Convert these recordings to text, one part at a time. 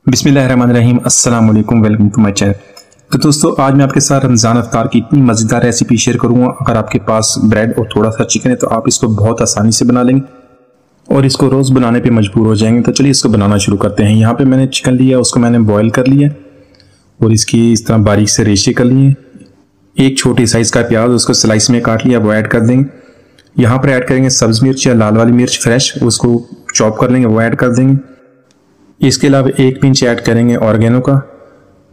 बिस्मिल्लाहिर्रहमानिर्रहीम, अस्सलाम वालेकुम, वेलकम टू माय चैनल। तो दोस्तों, आज मैं आपके साथ रमज़ान अफ्तार की इतनी मज़ेदार रेसिपी शेयर करूंगा। अगर आपके पास ब्रेड और थोड़ा सा चिकन है तो आप इसको बहुत आसानी से बना लेंगे और इसको रोज़ बनाने पे मजबूर हो जाएंगे। तो चलिए इसको बनाना शुरू करते हैं। यहाँ पे मैंने चिकन लिया, उसको मैंने बॉयल कर लिया और इसकी इस तरह बारीक से रेशे कर लिए। एक छोटी साइज़ का प्याज उसको स्लाइस में काट लिया, वो ऐड कर देंगे। यहाँ पर ऐड करेंगे सब्ज़ मिर्च या लाल वाली मिर्च फ्रेश, उसको चॉप कर लेंगे, वो ऐड कर देंगे। इसके अलावा 1 पिंच ऐड करेंगे ऑर्गेनो का,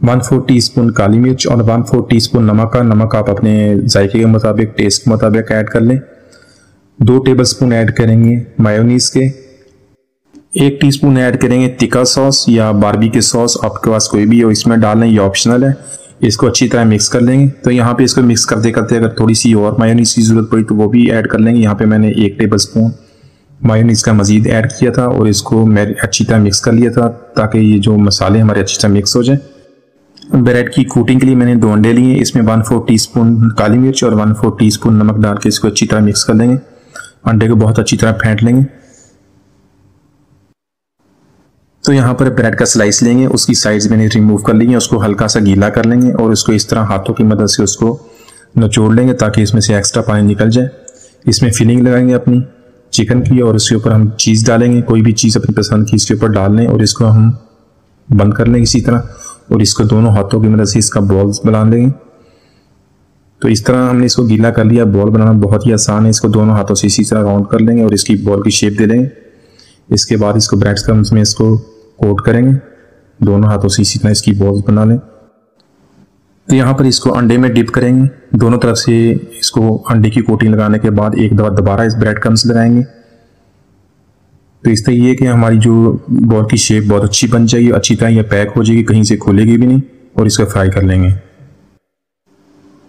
1/4 टीस्पून काली मिर्च और 1/4 टीस्पून नमक का। नमक आप अपने जायके के मुताबिक, टेस्ट के मुताबिक ऐड कर लें। 2 टेबलस्पून ऐड करेंगे मायोनीज के। 1 टीस्पून ऐड करेंगे तिक्का सॉस या बारबेक्यू सॉस, आपके पास कोई भी हो इसमें डालना, ये ऑप्शनल है। इसको अच्छी तरह मिक्स कर लेंगे। तो यहाँ पे इसको मिक्स करते करते अगर थोड़ी सी और मायोनीज की जरूरत पड़ी तो वो भी ऐड कर लेंगे। यहाँ पे मैंने 1 टेबलस्पून मायोनीज का मजीद ऐड किया था और इसको मैं अच्छी तरह मिक्स कर लिया था ताकि ये जो मसाले हमारे अच्छी तरह मिक्स हो जाए। ब्रेड की कोटिंग के लिए मैंने 2 अंडे लिए, इसमें 1/4 टीस्पून काली मिर्च और 1/4 टीस्पून नमक डाल के इसको अच्छी तरह मिक्स कर लेंगे। अंडे को बहुत अच्छी तरह फेंट लेंगे। तो यहाँ पर ब्रेड का स्लाइस लेंगे, उसकी साइड्स मैंने रिमूव कर ली है, उसको हल्का सा गीला कर लेंगे और उसको इस तरह हाथों की मदद से उसको निचोड़ लेंगे ताकि इसमें से एक्स्ट्रा पानी निकल जाए। इसमें फिलिंग लगाएंगे अपनी चिकन की और उसके ऊपर हम चीज़ डालेंगे, कोई भी चीज़ अपनी पसंद की इसके ऊपर डाल लें और इसको हम बंद कर लेंगे इसी तरह और इसको दोनों हाथों की मदद से इसका बॉल्स बना लेंगे। तो इस तरह हमने इसको गीला कर लिया। बॉल बनाना बहुत ही आसान है, इसको दोनों हाथों से इसी तरह राउंड कर लेंगे और इसकी बॉल की शेप दे लेंगे। इसके बाद इसको ब्रेड क्रम्स में इसको कोट करेंगे, दोनों हाथों से इसी तरह इसकी बॉल्स बना लें। तो यहाँ पर इसको अंडे में डिप करेंगे, दोनों तरफ से इसको अंडे की कोटिंग लगाने के बाद एक दफा दोबारा इस ब्रेड क्रम्स लगाएंगे। तो इस तरह ये कि हमारी जो बॉल की शेप बहुत अच्छी बन जाएगी, अच्छी तरह ये पैक हो जाएगी, कहीं से खुलेगी भी नहीं और इसको फ्राई कर लेंगे।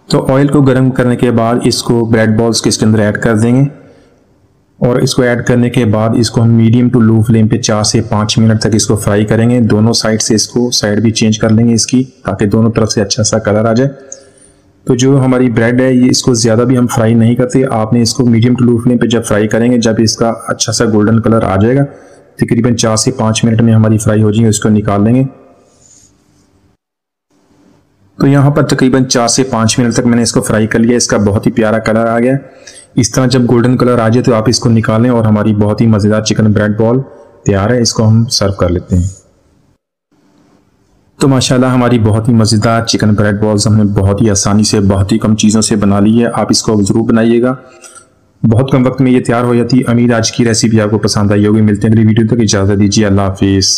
तो ऑयल को गर्म करने के बाद इसको ब्रेड बॉल्स के इसके अंदर ऐड कर देंगे और इसको ऐड करने के बाद इसको हम मीडियम टू लो फ्लेम पे 4 से 5 मिनट तक इसको फ्राई करेंगे। दोनों साइड से इसको साइड भी चेंज कर लेंगे इसकी, ताकि दोनों तरफ से अच्छा सा कलर आ जाए। तो जो हमारी ब्रेड है ये इसको ज़्यादा भी हम फ्राई नहीं करते, आपने इसको मीडियम टू लो फ्लेम पे जब फ्राई करेंगे, जब इसका अच्छा सा गोल्डन कलर आ जाएगा, तकरीबन 4 से 5 मिनट में हमारी फ्राई हो जाएगी, इसको निकाल लेंगे। तो यहाँ पर तकरीबन 4 से 5 मिनट तक मैंने इसको फ्राई कर लिया, इसका बहुत ही प्यारा कलर आ गया। इस तरह जब गोल्डन कलर आ जाए तो आप इसको निकालें और हमारी बहुत ही मज़ेदार चिकन ब्रेड बॉल तैयार है। इसको हम सर्व कर लेते हैं। तो माशाल्लाह हमारी बहुत ही मज़ेदार चिकन ब्रेड बॉल्स हमने बहुत ही आसानी से, बहुत ही कम चीज़ों से बना ली है। आप इसको ज़रूर बनाइएगा, बहुत कम वक्त में ये तैयार हो जाती है। उम्मीद आज की रेसिपी आपको पसंद आई होगी। मिलते हैं अगली वीडियो तक, इजाज़त दीजिए, अल्लाह हाफिज़।